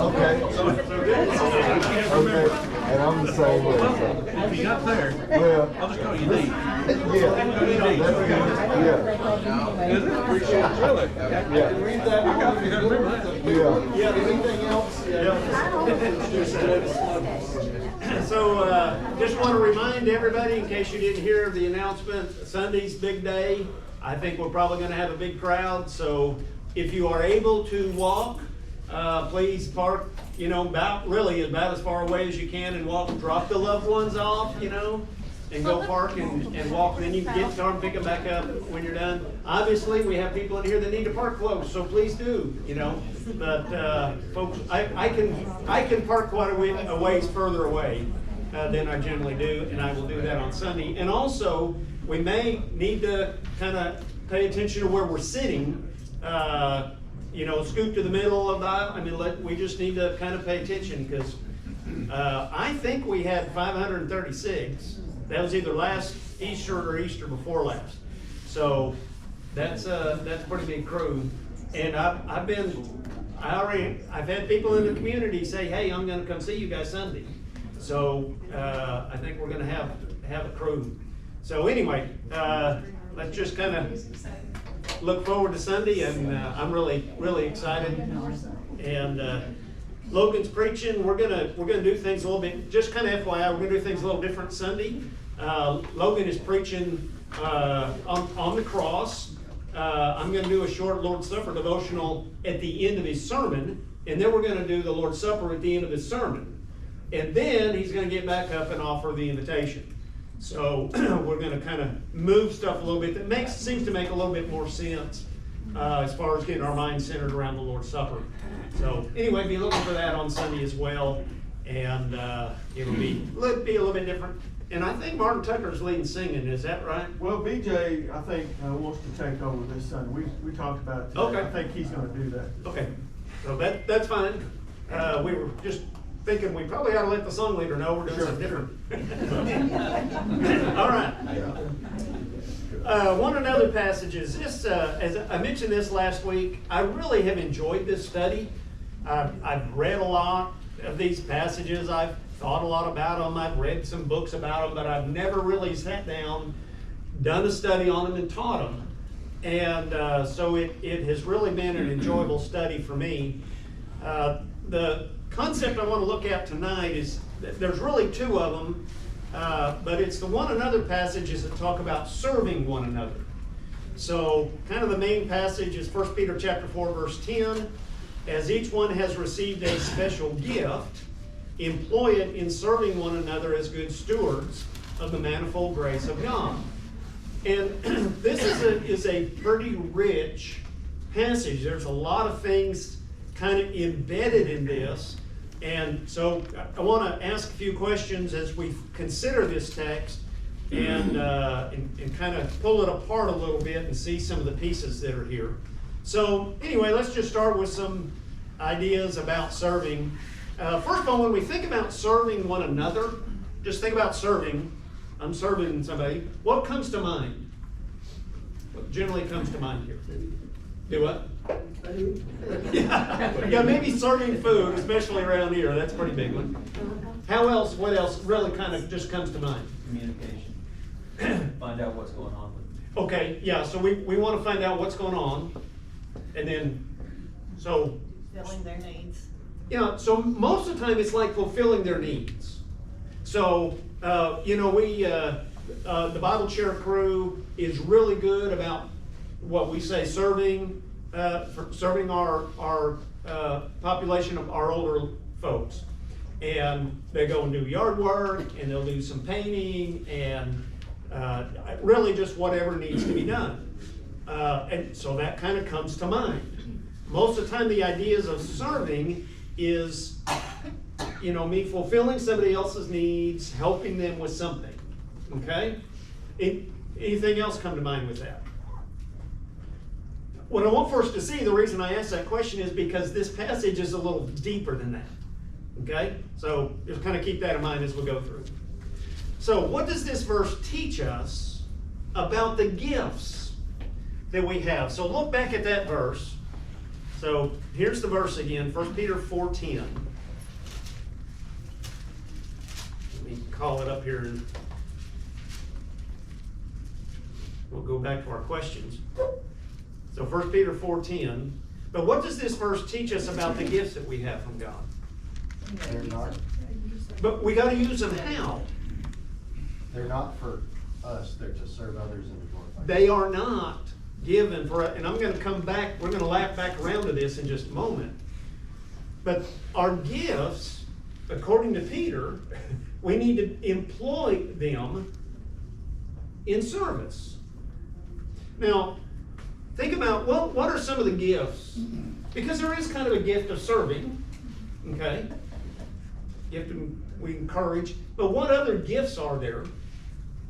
Okay. And I'm the same way. So. If you got there, Well, I'll just call you Dean. yeah. That's good. Yeah. Is it? Really? Yeah. Read that. I got you. Remember that. Yeah. Anything else? So, just want to remind everybody, in case you didn't hear the announcement, Sunday's big day. I think we're probably going to have a big crowd. So, if you are able to walk, please park, about as far away as you can and walk. Drop the loved ones off, and go park and walk. Then you can get to them, pick them back up when you're done. Obviously, we have people in here that need to park close, so please do, But folks, I can park quite a ways further away than I generally do, and I will do that on Sunday. And also, we may need to kind of pay attention to where we're sitting. Scoot to the middle of the aisle. We just need to kind of pay attention, because I think we had 536. That was either last Easter or Easter before last. So that's a pretty big crew. And I've had people in the community say, hey, I'm going to come see you guys Sunday. So I think we're going to have a crew. So anyway, let's just kind of look forward to Sunday, and I'm really, really excited. And Logan's preaching. We're gonna do things a little bit. Just kind of FYI, we're gonna do things a little different Sunday. Logan is preaching on the cross. I'm gonna do a short Lord's Supper devotional at the end of his sermon, and then we're gonna do the Lord's Supper at the end of his sermon, and then he's gonna get back up and offer the invitation. So we're going to kind of move stuff a little bit that seems to make a little bit more sense as far as getting our minds centered around the Lord's Supper. So anyway, be looking for that on Sunday as well, and it'll be a little bit different. And I think Martin Tucker's leading singing. Is that right? Well, BJ, I think wants to take over this Sunday. We talked about it today. Okay. I think he's going to do that. Okay, so that's fine. We were just thinking we probably ought to let the song leader know we're doing something different. All right. One another passages. This, as I mentioned this last week, I really have enjoyed this study. I've read a lot of these passages. I've thought a lot about them. I've read some books about them, but I've never really sat down, done a study on them, and taught them. And so it has really been an enjoyable study for me. The concept I want to look at tonight is, there's really two of them, but it's the one another passages that talk about serving one another. So kind of the main passage is 1 Peter chapter 4, verse 10. As each one has received a special gift, employ it in serving one another as good stewards of the manifold grace of God. And this is a pretty rich passage. There's a lot of things kind of embedded in this. And so I want to ask a few questions as we consider this text and kind of pull it apart a little bit and see some of the pieces that are here. So anyway, let's just start with some ideas about serving. First of all, when we think about serving one another, just think about serving. I'm serving somebody. What comes to mind? What generally comes to mind here? Do what? Yeah, maybe serving food, especially around here. That's a pretty big one. How else? What else really kind of just comes to mind? Communication. Find out what's going on with them. Okay, yeah, so we want to find out what's going on. And then, so. Filling their needs. Yeah, so most of the time it's like fulfilling their needs. So, the Bible Chair crew is really good about what we say serving our population of our older folks. And they go and do yard work, and they'll do some painting, and really just whatever needs to be done. And so that kind of comes to mind. Most of the time the ideas of serving is, me fulfilling somebody else's needs, helping them with something. Okay? Anything else come to mind with that? What I want for us to see, the reason I ask that question is because this passage is a little deeper than that. Okay? So just kind of keep that in mind as we go through. So what does this verse teach us about the gifts that we have. So look back at that verse. So here's the verse again, 1 Peter 4:10. Let me call it up here and we'll go back to our questions. So 1 Peter 4:10. But what does this verse teach us about the gifts that we have from God? They're not, But we got to use them how? They're not for us, they're to serve others and to glorify God. They are not given for, and I'm going to come back, we're going to lap back around to this in just a moment. But our gifts, according to Peter, we need to employ them in service. Now, think about, well, what are some of the gifts? Because there is kind of a gift of serving, okay? Gift we encourage. But what other gifts are there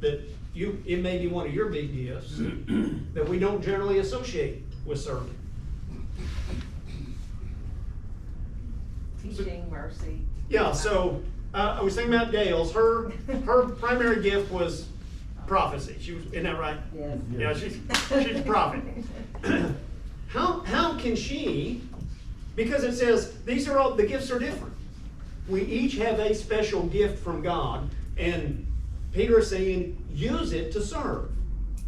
that it may be one of your big gifts that we don't generally associate with serving? Teaching, mercy. Yeah, so I was thinking about Gail's. Her primary gift was prophecy. Isn't that right? Yes. Yeah, she's a prophet. How can she? Because it says these are all the gifts are different. We each have a special gift from God, and Peter is saying use it to serve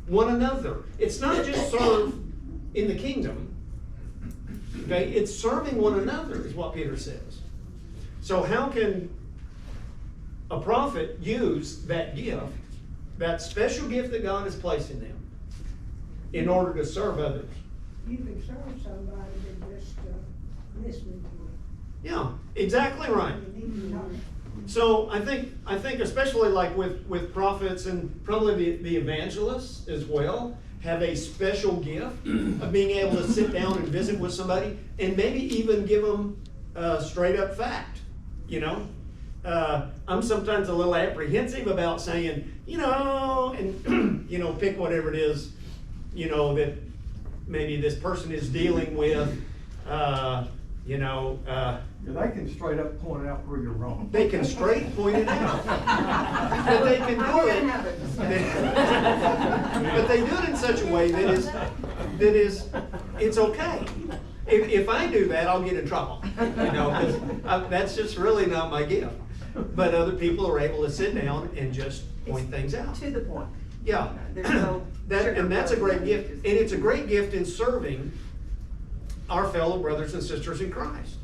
one another. It's not just serve in the kingdom. Okay, it's serving one another is what Peter says. So how can a prophet use that gift, that special gift that God has placed in them, in order to serve others? You can serve somebody that just listening to Yeah, exactly right. you. You need to know. So I think especially like with prophets and probably the evangelists as well have a special gift of being able to sit down and visit with somebody and maybe even give them a straight up fact. You know, I'm sometimes a little apprehensive about saying, and pick whatever it is, that maybe this person is dealing with. They can straight up point out where you're wrong. They can straight point it out. But they can do it. But they do it in such a way that is it's okay. If I do that, I'll get in trouble. Because that's just really not my gift. But other people are able to sit down and just point things out. To the point. Yeah. There's no And that's a great sugarcoating. gift. And it's a great gift in serving our fellow brothers and sisters in Christ.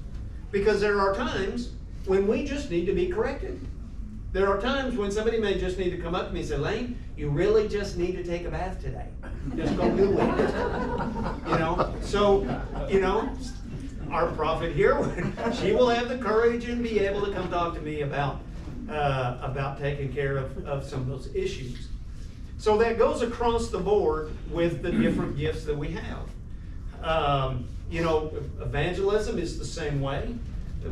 Because there are times when we just need to be corrected. There are times when somebody may just need to come up to me and say, Layne, you really just need to take a bath today. Just go do it. So, our prophet here, she will have the courage and be able to come talk to me about taking care of some of those issues. So that goes across the board with the different gifts that we have. Evangelism is the same way.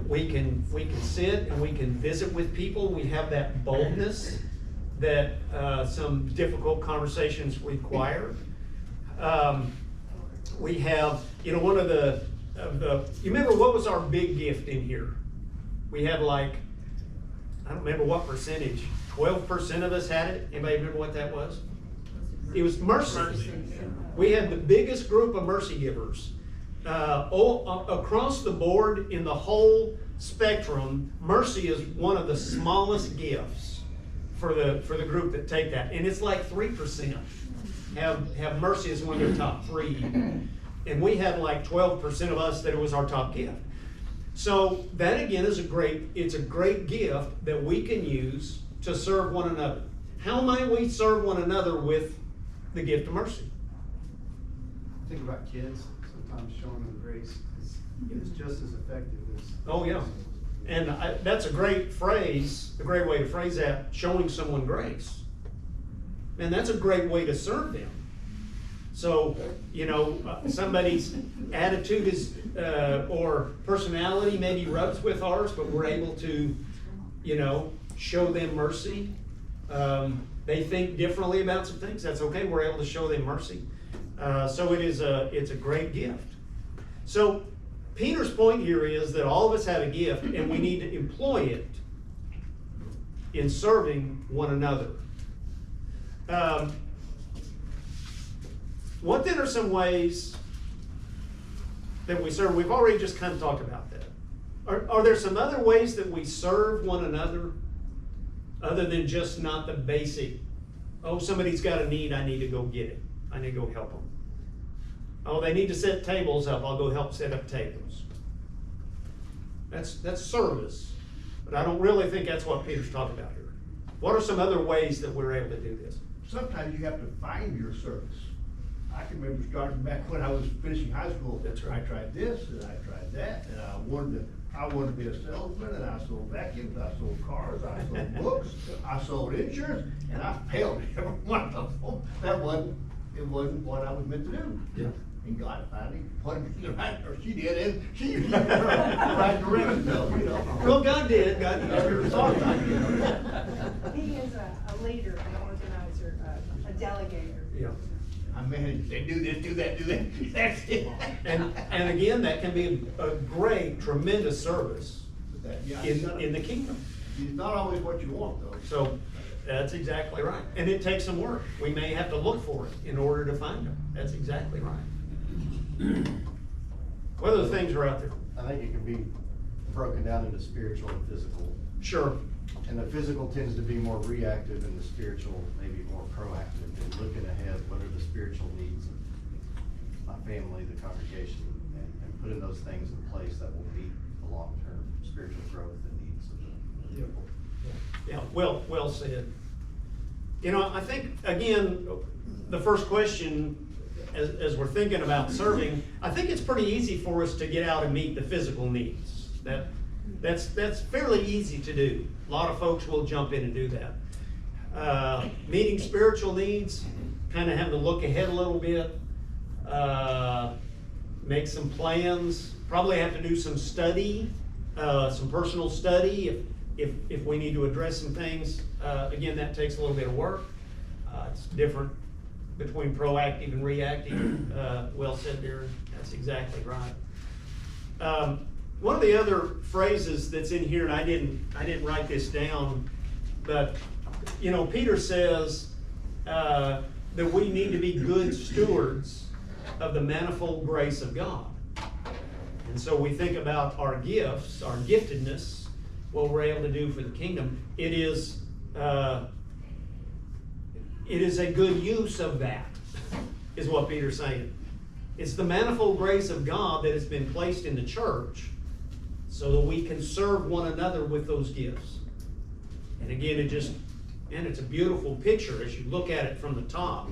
We can sit and we can visit with people. We have that boldness that some difficult conversations require. We have, one of the you remember what was our big gift in here? We had I don't remember what percentage, 12% of us had it. Anybody remember what that was? It was mercy. We had the biggest group of mercy givers. Across the board in the whole spectrum, mercy is one of the smallest gifts for the group that take that. And it's like 3% have mercy as one of their top 3. And we had like 12% of us that it was our top gift. So that again is a great gift that we can use to serve one another. How might we serve one another with the gift of mercy? Think about kids, sometimes showing them grace is just as effective as. Oh, yeah. And that's a great phrase, a great way to phrase that, showing someone grace. And that's a great way to serve them. So, somebody's attitude is, or personality maybe rubs with ours, but we're able to, show them mercy. They think differently about some things. That's okay. We're able to show them mercy. So it's a great gift. So Peter's point here is that all of us have a gift and we need to employ it in serving one another. What then are some ways that we serve? We've already just kind of talked about that. Are there some other ways that we serve one another other than just not the basic, oh, somebody's got a need, I need to go get it. I need to go help them. Oh, they need to set tables up, I'll go help set up tables. That's service, but I don't really think that's what Peter's talking about here. What are some other ways that we're able to do this? Sometimes you have to find your service. I can remember starting back when I was finishing high school. That's right. I tried this and I tried that, and I wanted to be a salesman, and I sold vacuums, I sold cars, I sold books, I sold insurance, and I failed every one of them. It wasn't what I was meant to do. Yeah. And God finally put me in the right, or she did, and she was in the right direction, though, you know. Well, God did. God did. Every thought I did. He is a leader, an organizer, a delegator. Yeah. I managed, they do this, do that, that's it. And again, that can be a great, tremendous service Yeah, in the kingdom. It's not always what you want, though. So that's exactly right. And it takes some work. We may have to look for it in order to find them. That's exactly right. What other things are out there? I think it can be broken down into spiritual and physical. Sure. And the physical tends to be more reactive and the spiritual maybe more proactive and looking ahead, what are the spiritual needs of my family, the congregation, and putting those things in place that will meet the long-term spiritual growth and needs of the people. Yeah, well said. You know, I think, again, the first question, as we're thinking about serving, I think it's pretty easy for us to get out and meet the physical needs. That's fairly easy to do. A lot of folks will jump in and do that. Meeting spiritual needs, kind of having to look ahead a little bit, make some plans, probably have to do some study, some personal study if we need to address some things. Again, that takes a little bit of work. It's different between proactive and reactive. Well said, Darren. That's exactly right. One of the other phrases that's in here, and I didn't write this down, but you know, Peter says that we need to be good stewards of the manifold grace of God. And so we think about our gifts, our giftedness, what we're able to do for the kingdom. It is a good use of that, is what Peter's saying. It's the manifold grace of God that has been placed in the church so that we can serve one another with those gifts. And again, it's a beautiful picture as you look at it from the top,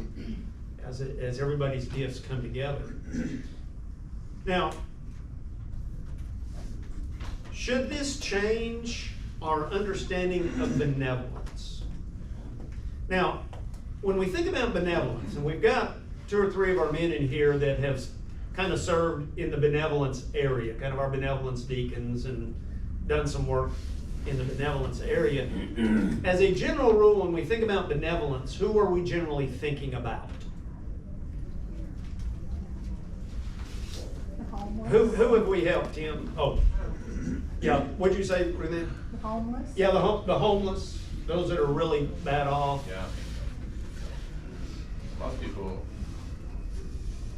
as everybody's gifts come together. Now, should this change our understanding of benevolence? Now, when we think about benevolence, and we've got 2 or 3 of our men in here that have kind of served in the benevolence area, kind of our benevolence deacons, and done some work in the benevolence area. As a general rule, when we think about benevolence, who are we generally thinking about? The homeless. Who have we helped, Tim? Oh, yeah, what'd you say, Renee? The homeless. Yeah, the homeless, those that are really bad off. Yeah. Most people,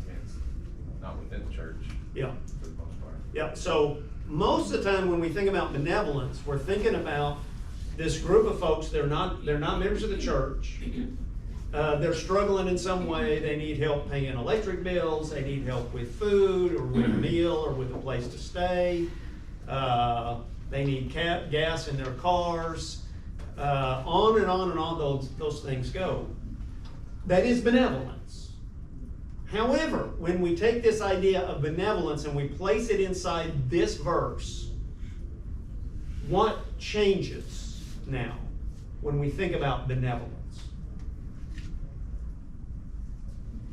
it's not within the church. Yeah. For the most part. Yeah, so most of the time when we think about benevolence, we're thinking about this group of folks. They're not members of the church. They're struggling in some way. They need help paying electric bills. They need help with food or with a meal or with a place to stay. They need gas in their cars. On and on and on those things go. That is benevolence. However, when we take this idea of benevolence and we place it inside this verse, what changes now when we think about benevolence?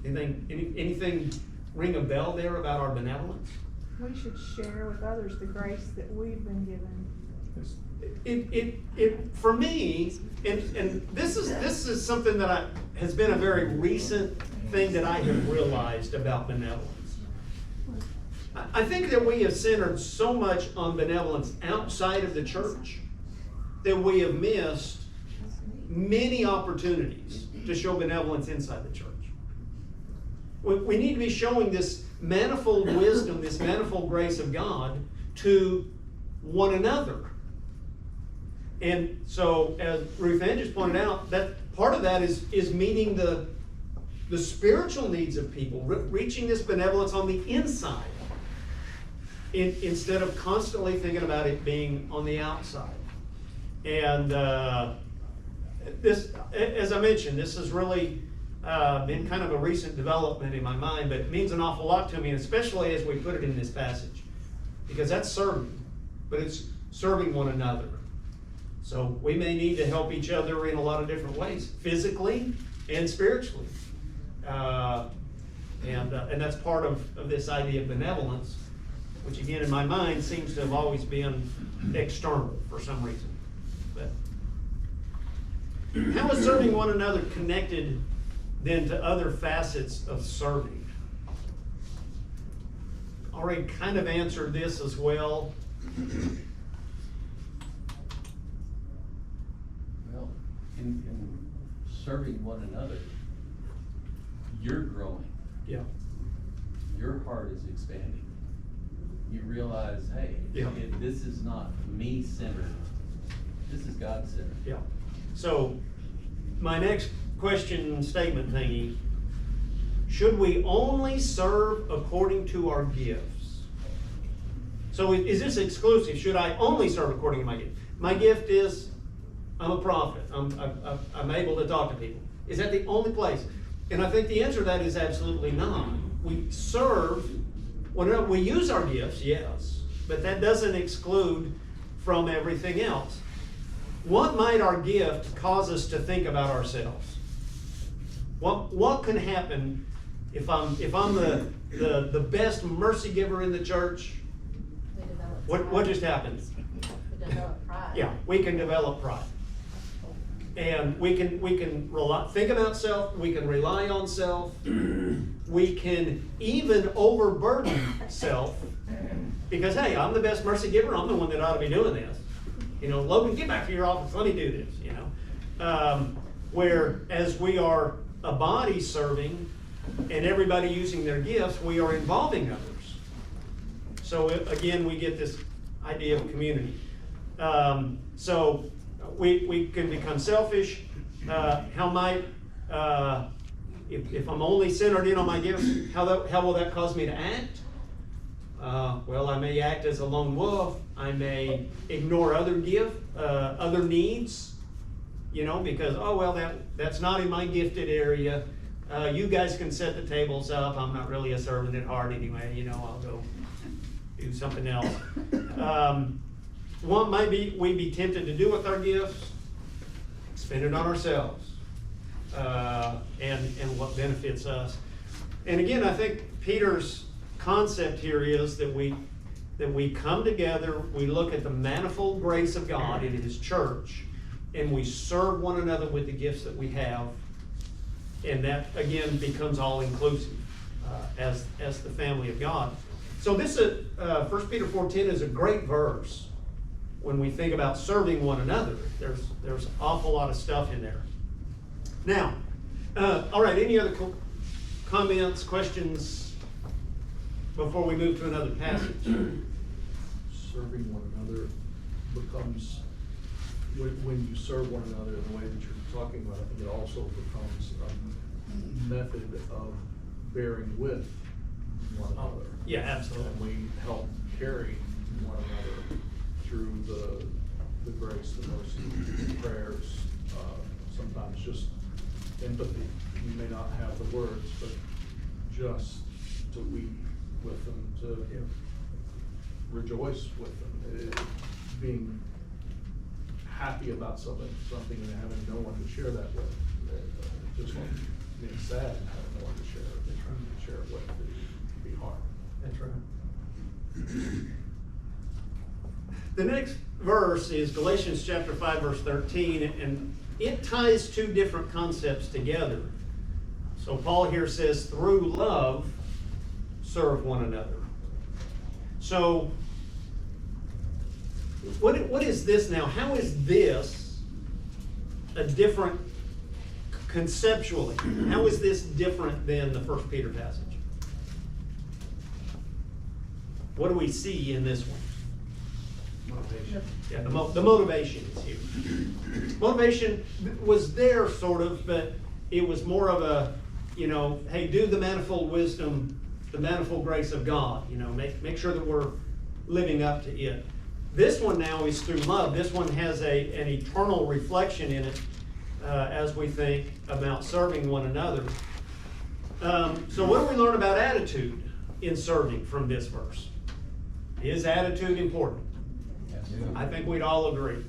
Anything ring a bell there about our benevolence? We should share with others the grace that we've been given. For me, and this is something that has been a very recent thing that I have realized about benevolence. I think that we have centered so much on benevolence outside of the church that we have missed many opportunities to show benevolence inside the church. We need to be showing this manifold wisdom, this manifold grace of God to one another. And so, as Ruth Ann just pointed out, that part of that is meeting the spiritual needs of people, reaching this benevolence on the inside, instead of constantly thinking about it being on the outside. And this, as I mentioned, this has really been kind of a recent development in my mind, but it means an awful lot to me, and especially as we put it in this passage, because that's serving, but it's serving one another. So we may need to help each other in a lot of different ways, physically and spiritually. And that's part of this idea of benevolence, which again in my mind seems to have always been external for some reason. But how is serving one another connected then to other facets of serving? Already kind of answered this as well. Well, in serving one another, you're growing. Yeah. Your heart is expanding. You realize, hey, Yeah. this is not me-centered. This is God-centered. Yeah. So my next question statement thingy, should we only serve according to our gifts? So is this exclusive? Should I only serve according to my gift? My gift is I'm a prophet. I'm able to talk to people. Is that the only place? And I think the answer to that is absolutely not. We serve, whenever we use our gifts, yes, but that doesn't exclude from everything else. What might our gift cause us to think about ourselves? What can happen if I'm the best mercy giver in the church? What just happens? We develop pride. Yeah, we can develop pride. And we can think about self, we can rely on self, we can even overburden self, because hey, I'm the best mercy giver, I'm the one that ought to be doing this. You know, Logan, get back to your office, let me do this, you know. Whereas we are a body serving and everybody using their gifts, we are involving others. So again, we get this idea of community. So we can become selfish. How might, if I'm only centered in on my gifts, how will that cause me to act? Well, I may act as a lone wolf. I may ignore other needs, you know, because, oh, well, that's not in my gifted area. You guys can set the tables up. I'm not really a servant at heart anyway, you know, I'll go do something else. What might we be tempted to do with our gifts? Spend it on ourselves, and what benefits us. And again, I think Peter's concept here is that we come together, we look at the manifold grace of God in His church, and we serve one another with the gifts that we have, and that again becomes all inclusive as the family of God. So this 1 Peter 4:10 is a great verse. When we think about serving one another, there's an awful lot of stuff in there. Now, all right, any other comments, questions before we move to another passage? Serving one another becomes, when you serve one another in the way that you're talking about, I think it also becomes a method of bearing with one another. Yeah, absolutely. And we help carry one another through the grace, the mercy, the prayers, sometimes just empathy. You may not have the words, but just to weep with them, to rejoice with them, being happy about something and having no one to share that with. Just like being sad and having no one to share it with, it can be hard. That's right. The next verse is Galatians chapter 5, verse 13, and it ties two different concepts together. So Paul here says, through love, serve one another. So, what is this now? How is this a different conceptually, how is this different than the 1 Peter passage? What do we see in this one? Motivation. Yeah, the motivation is here. Motivation was there sort of, but it was more of a, hey, do the manifold wisdom, the manifold grace of God, make sure that we're living up to it. This one now is through love. This one has an eternal reflection in it as we think about serving one another. So what do we learn about attitude in serving from this verse? Is attitude important? I think we'd all agree.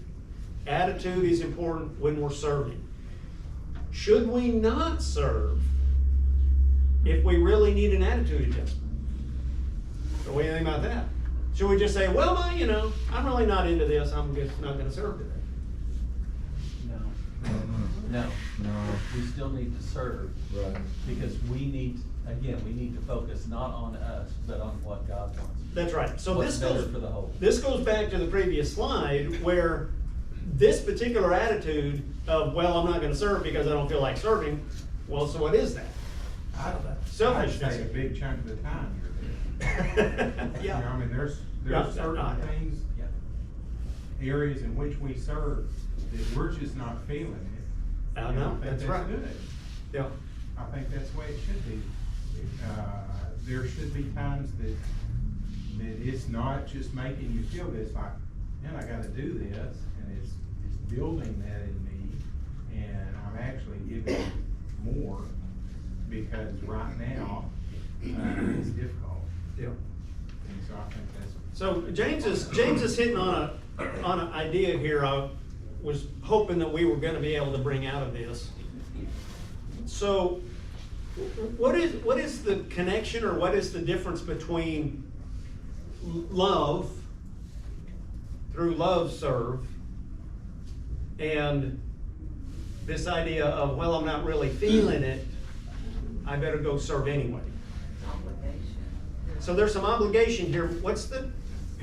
Attitude is important when we're serving. Should we not serve if we really need an attitude adjustment? So what do you think about that? Should we just say, well, I'm really not into this, I'm just not gonna serve today? No. We still need to serve. Right. Because we need to focus not on us, but on what God wants. That's right. So What's better for the whole. This goes back to the previous slide where this particular attitude of, well, I'm not gonna serve because I don't feel like serving, well, so what is that? I'd Selfishness. say a big chunk of the time you're there. Yeah. You know, I mean, there's Yeah. certain things, Yeah. areas in which we serve that we're just not feeling it. I You know, I think that's right. good. Yeah. I think that's the way it should be. There should be times that it's not just making you feel this, like, man, I gotta do this, and it's building that in me, and I'm actually giving more, because right now, it's difficult. Yeah. And so I think that's. So James is hitting on an idea here I was hoping that we were gonna be able to bring out of this. So what is the connection, or what is the difference between love, through love serve, and this idea of, well, I'm not really feeling it, I better go serve anyway? So there's some obligation here. Is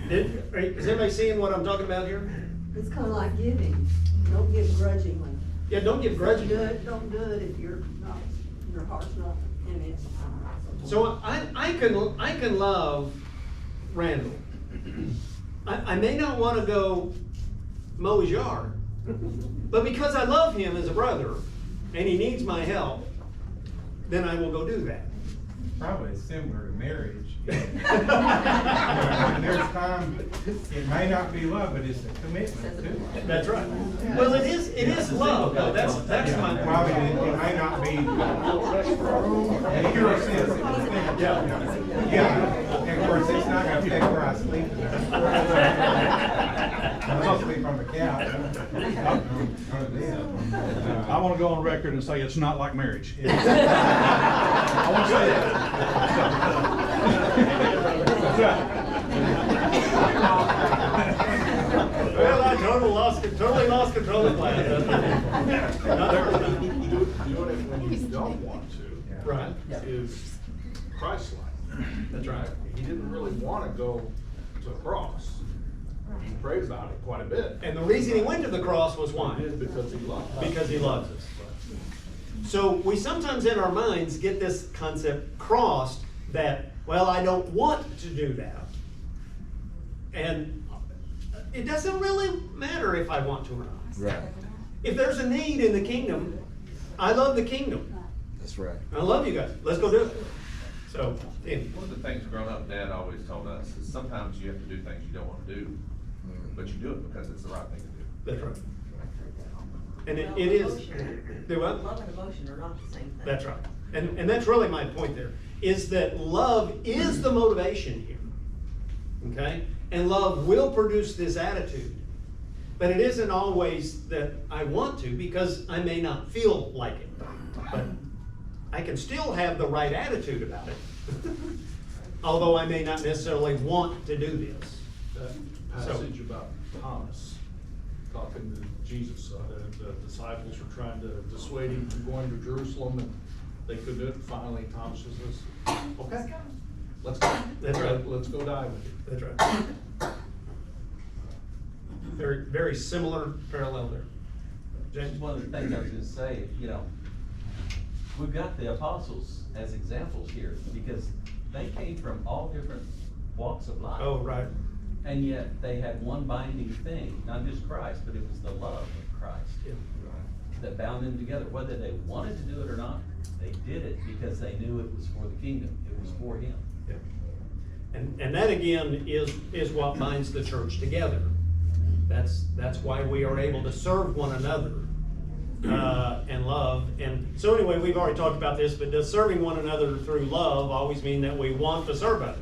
everybody seeing what I'm talking about here? It's kind of like giving. Don't give grudgingly. Yeah, don't give grudgingly. Don't do it if your heart's not in it. So I can love Randall. I may not want to go mow his yard, but because I love him as a brother and he needs my help, then I will go do that. Probably similar to marriage. There's times, it may not be love, but it's a commitment too. That's right. Well, it is love, though. That's my Well, point. it may not be. In your sense, it was thinking, yeah, and of course, it's not gonna affect where I sleep tonight. I'll sleep on the couch. On the bed. I want to go on record and say it's not like marriage. I want to say that. Well, I totally lost control of class. Doing it when you don't want to. Right. Is Christ-like. That's right. He didn't really want to go to the cross. He prayed about it quite a bit. And the reason he went to the cross was why? He did because he loved us. Because he loves us. So we sometimes in our minds get this concept crossed that, well, I don't want to do that. And it doesn't really matter if I want to or not. Right. If there's a need in the kingdom, I love the kingdom. That's right. I love you guys. Let's go do it. So, Andy. One of the things growing up, Dad always told us is sometimes you have to do things you don't want to do, but you do it because it's the right thing to do. That's right. And it is. Do what? Love and emotion are not the same thing. That's right. And that's really my point there, is that love is the motivation here. Okay? And love will produce this attitude. But it isn't always that I want to, because I may not feel like it. But I can still have the right attitude about it. Although I may not necessarily want to do this. That passage about Thomas talking to Jesus, the disciples were trying to dissuade him from going to Jerusalem, and they couldn't do it. Finally, Thomas says, okay, let's go. That's right. Let's go die with you. That's right. Very, very similar parallel there. James, one of the things I was gonna say, we've got the apostles as examples here, because they came from all different walks of life. Oh, right. And yet they had one binding thing, not just Christ, but it was the love of Christ. Yeah. That bound them together. Whether they wanted to do it or not, they did it because they knew it was for the kingdom. It was for Him. Yeah. And that again is what binds the church together. That's why we are able to serve one another and love. And so anyway, we've already talked about this, but does serving one another through love always mean that we want to serve others?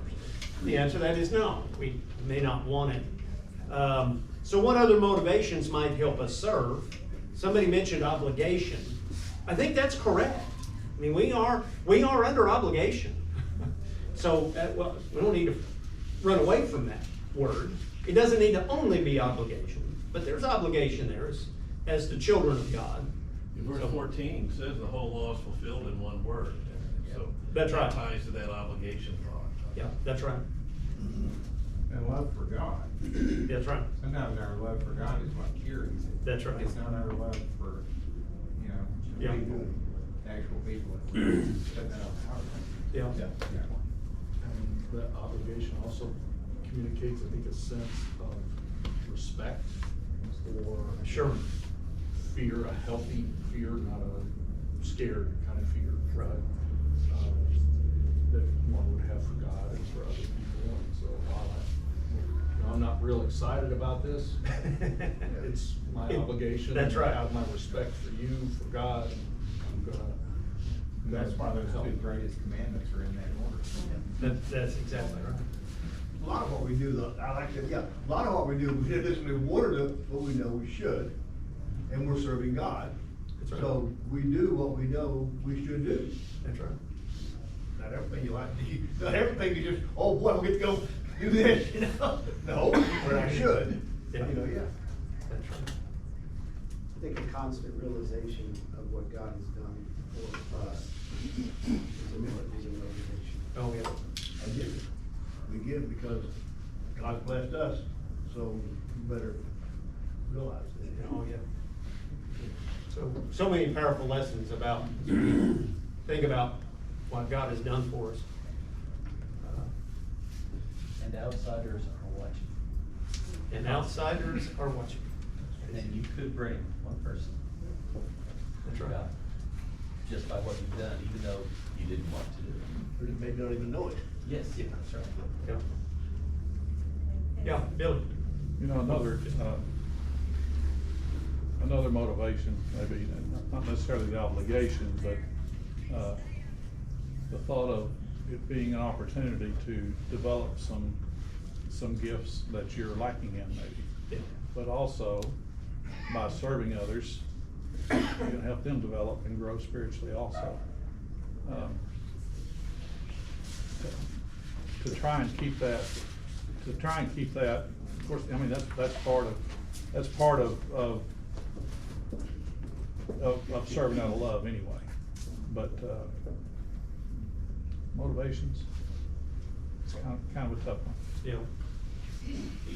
The answer to that is no. We may not want it. So what other motivations might help us serve? Somebody mentioned obligation. I think that's correct. I mean, we are under obligation. So well, we don't need to run away from that word. It doesn't need to only be obligation, but there's obligation there as the children of God. Verse 14 says the whole law is fulfilled in one word. So That's right. that ties to that obligation thought. Yeah, that's right. And love for God. That's right. Sometimes our love for God is what carries it. That's right. It's not our love for, Yeah. people, actual people. But no, our love. Yeah. And that obligation also communicates, I think, a sense of respect or Sure. fear, a healthy fear, not a scared kind of fear. Right. That one would have for God and for other people. And so while I'm not real excited about this, it's my obligation. That's right. I have my respect for you, for God. I'm gonna. That's why those two greatest commandments are in that order. That's exactly right. A lot of what we do, though, I like that, yeah, a lot of what we do, we did this, we want to do what we know we should, and we're serving God. That's right. So we do what we know we should do. That's right. Not everything you like, not everything you just, oh boy, we get to go do this, you know? No, but I should, you Yeah. know, yeah. That's right. I think a constant realization of what God has done for us is a motivation. Oh, yeah. I get it. We get it because God blessed us, so you better realize it. Oh, yeah. So many powerful lessons about, think about what God has done for us. And outsiders are watching. And outsiders are watching. And then you could bring one person. That's right. God, just by what you've done, even though you didn't want to do it. Or you may not even know it. Yes, that's right. Yeah. Yeah, Billy. You know, another motivation, maybe, not necessarily the obligation, but, the thought of it being an opportunity to develop some gifts that you're lacking in maybe. Yeah. But also, by serving others, you can help them develop and grow spiritually also. To try and keep that, of course, I mean, that's part of serving out of love anyway. But, motivations, it's kind of a tough one. Yeah.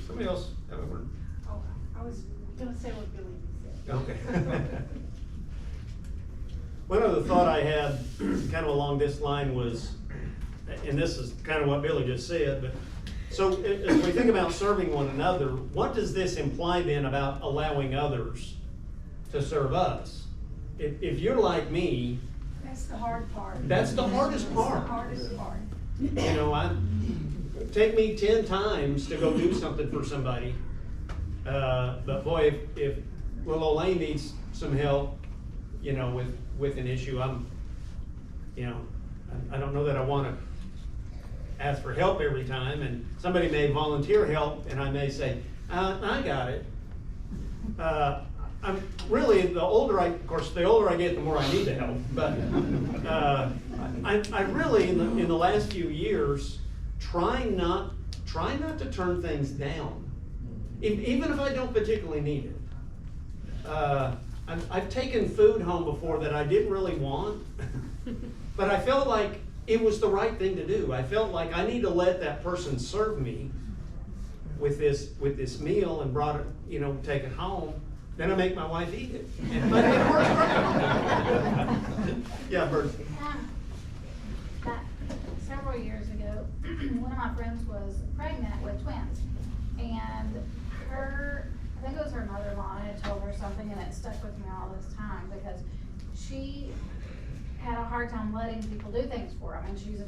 Somebody else have a word? Oh, I was gonna say what Billy said. Okay. One other thought I had kind of along this line was, and this is kind of what Billy just said, but so as we think about serving one another, what does this imply then about allowing others to serve us? If you're like me, That's the hard part. that's the hardest part. That's the hardest part. You know, take me 10 times to go do something for somebody. But boy, if little Layne needs some help, you know, with an issue, I don't know that I want to ask for help every time, and somebody may volunteer help, and I may say, I got it. I'm really, the older I get, the more I need the help. But I really, in the last few years, try not to turn things down, even if I don't particularly need it. I've taken food home before that I didn't really want, but I felt like it was the right thing to do. I felt like I need to let that person serve me with this meal and brought it, take it home. then I make my wife eat it. But it works great. Yeah, Bert. Back several years ago, one of my friends was pregnant with twins. And I think it was her mother-in-law, and had told her something, and it stuck with me all this time, because she had a hard time letting people do things for her. I mean, she's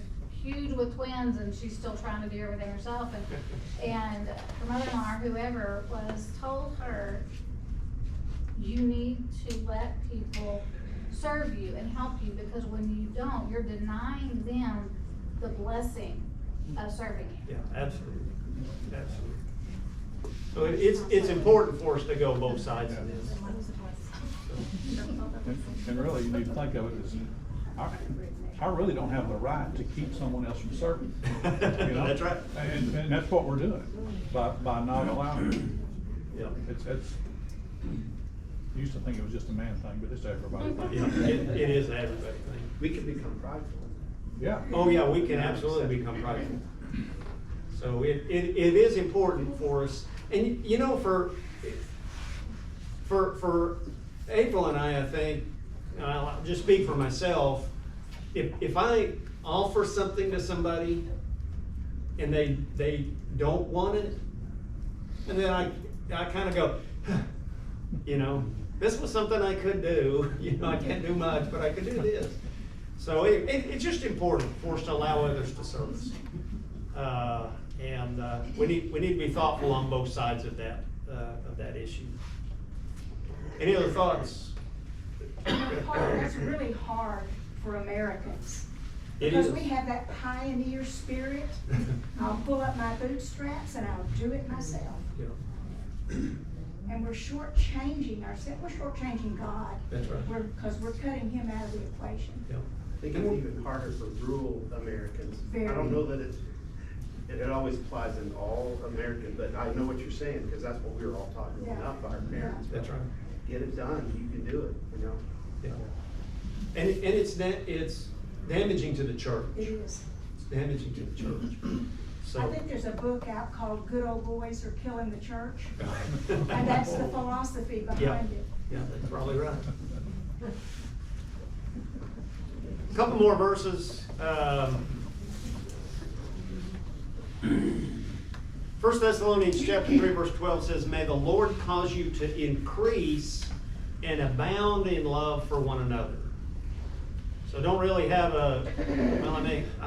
huge with twins, and she's still trying to do everything herself, and her mother-in-law, or whoever, told her, you need to let people serve you and help you, because when you don't, you're denying them the blessing of serving you. Yeah, absolutely, absolutely. So it's important for us to go both sides of this. And really, you need to think of it as, I really don't have the right to keep someone else from serving. You know? That's right. And that's what we're doing, by not allowing it. Yeah. It's, used to think it was just a man thing, but it's everybody thing. Yeah, it is an everybody thing. We can become prideful. Yeah. Oh, yeah, we can absolutely become prideful. So it is important for us, and you know, for April and I think, and I'll just speak for myself, if I offer something to somebody and they don't want it, and then I kind of go, you know, this was something I could do, you know, I can't do much, but I could do this. So it's just important for us to allow others to serve us. And we need to be thoughtful on both sides of that issue. Any other thoughts? That's really hard for Americans. It Because is. we have that pioneer spirit. I'll pull up my bootstraps and I'll do it myself. Yeah. And we're shortchanging ourselves, we're shortchanging God. That's right. Because we're cutting him out of the equation. Yeah. I think it's even harder for rural Americans. Very. I don't know that it always applies in all Americans, but I know what you're saying, because that's what we were all taught growing Yeah. up by our parents. That's right. Get it done, you can do it, you know? Yeah. And it's damaging to the church. It is. It's damaging to the church. So. I think there's a book out called Good Old Boys Are Killing the Church. And that's the philosophy behind it. Yeah, that's probably right. A couple more verses. 1 Thessalonians chapter 3 verse 12 says, may the Lord cause you to increase and abound in love for one another. So don't really have I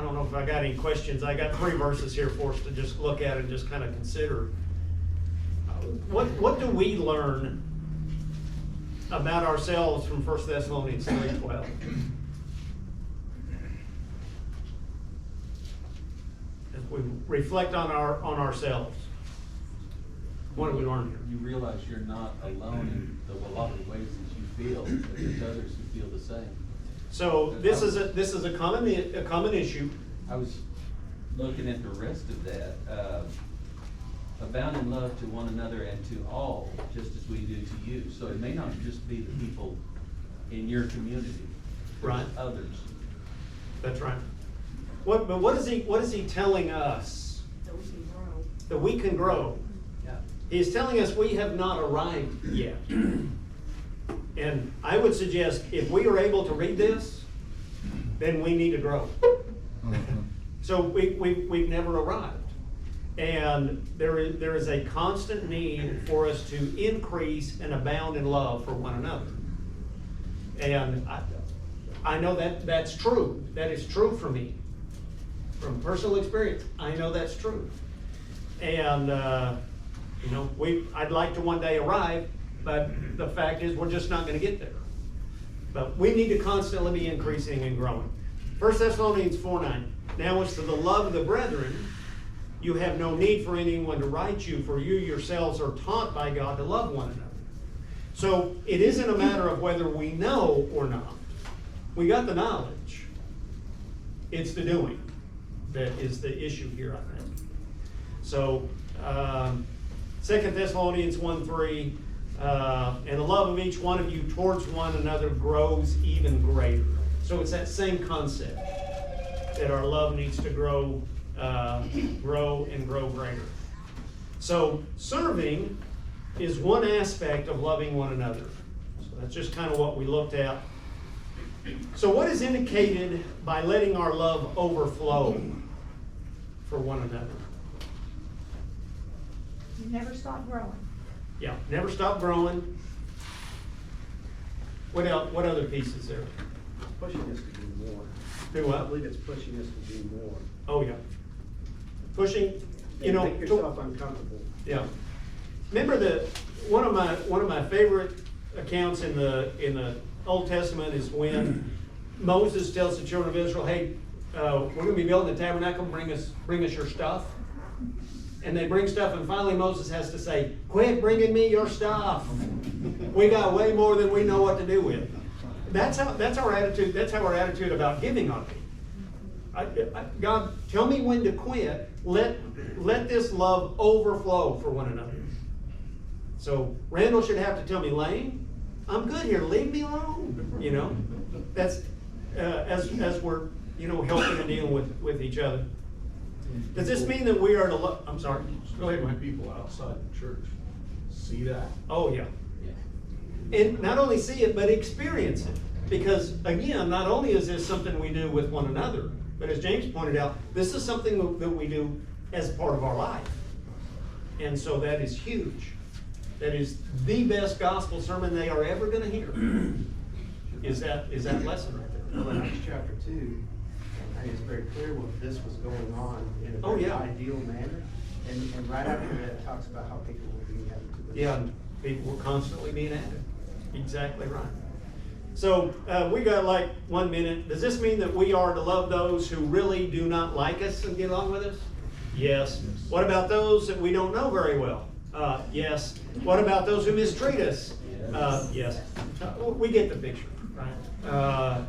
don't know if I got any questions. I got 3 verses here for us to just look at and just kind of consider. What do we learn about ourselves from 1 Thessalonians 3:12? As we reflect on ourselves, what do we learn here? You realize you're not alone in a lot of ways that you feel, but there's others who feel the same. So this is a common issue. I was looking at the rest of that. Abound in love to one another and to all, just as we do to you. So it may not just be the people in your community, Right. Others. That's right. But what is he telling us? That we can grow. Yeah. He's telling us we have not arrived yet. And I would suggest if we are able to read this, then we need to grow. So we've never arrived. And there is a constant need for us to increase and abound in love for one another. And I know that's true. That is true for me. From personal experience, I know that's true. And, I'd like to one day arrive, but the fact is we're just not going to get there. But we need to constantly be increasing and growing. 1 Thessalonians 4:9. Now as to the love of the brethren, you have no need for anyone to write you, for you yourselves are taught by God to love one another. So it isn't a matter of whether we know or not. We got the knowledge. It's the doing that is the issue here, I think. So 2 Thessalonians 1:3, and the love of each one of you towards one another grows even greater. So it's that same concept that our love needs to grow and grow greater. So serving is one aspect of loving one another. So that's just kind of what we looked at. So what is indicated by letting our love overflow for one another? You never stop growing. Yeah, never stop growing. What else? What other pieces there? Pushing us to do more. Do what? I believe it's pushing us to do more. Oh, yeah. Pushing, you know. Make yourself uncomfortable. Yeah. Remember one of my favorite accounts in the Old Testament is when Moses tells the children of Israel, hey, we're gonna be building the tabernacle, bring us your stuff. And they bring stuff, and finally Moses has to say, quit bringing me your stuff. We got way more than we know what to do with. That's our attitude. That's how our attitude about giving ought to be. God, tell me when to quit. Let this love overflow for one another. So Randall should have to tell me, Layne, I'm good here. Leave me alone. You know, that's as we're helping and dealing with each other. Does this mean that we are to love? I'm sorry. Go ahead, Mike. People outside the church see that. Oh yeah. And not only see it, but experience it. Because again, not only is this something we do with one another, but as James pointed out, this is something that we do as part of our life. And so that is huge. That is the best gospel sermon they are ever going to hear. Is that lesson right there? Well, in Acts chapter 2, I think it's very clear what this was going on in a Oh, very yeah. ideal manner. And right after that, it talks about how people were being added to the Yeah, people were constantly being added. Exactly right. So we got like 1 minute. Does this mean that we are to love those who really do not like us and get along with us? Yes. What about those that we don't know very well? Yes. What about those who mistreat us? Yes. We get the picture, right?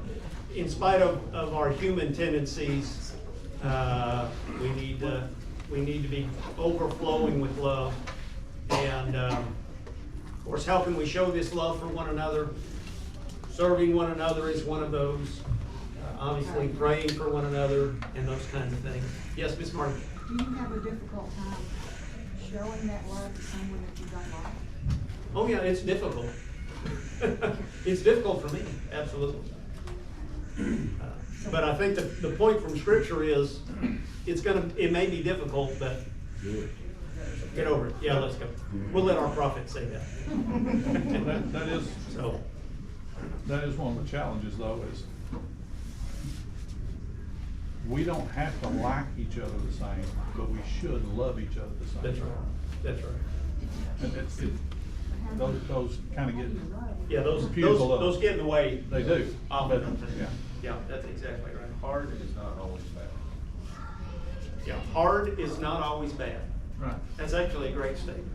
In spite of our human tendencies, we need to be overflowing with love. And of course, how can we show this love for one another? Serving one another is one of those. Obviously, praying for one another and those kinds of things. Yes, Miss Martin. Do you have a difficult time showing that love to someone that you don't like? Oh yeah, it's difficult. It's difficult for me, absolutely. But I think the point from Scripture is, it may be difficult, but get over it. Yeah, let's go. We'll let our prophet say that. That is one of the challenges, though, is we don't have to like each other the same, but we should love each other the same. That's right. That's right. And those kind of get. Yeah, those get in the way. They do. Often. Yeah. Yeah, that's exactly right. Hard is not always bad. Yeah, hard is not always bad. Right. That's actually a great statement.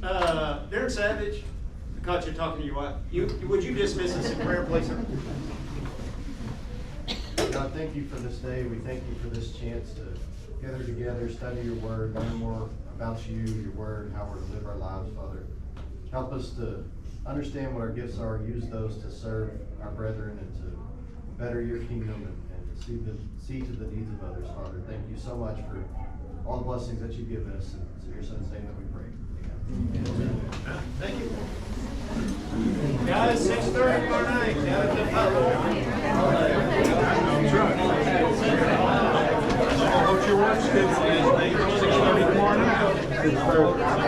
Darren Savage, I caught you talking to your wife. Would you dismiss us in prayer, please, sir? God, thank you for this day. We thank you for this chance to gather together, study your word, learn more about you, your word, how we're to live our lives, Father. Help us to understand what our gifts are, use those to serve our brethren and to better your kingdom and to see to the needs of others, Father. Thank you so much for all the blessings that you give us. And it's in your son's name that we pray. Amen. Thank you. Guys, 6:30 tomorrow night, down at the That's right. What your work schedule is, 6:30 tomorrow night.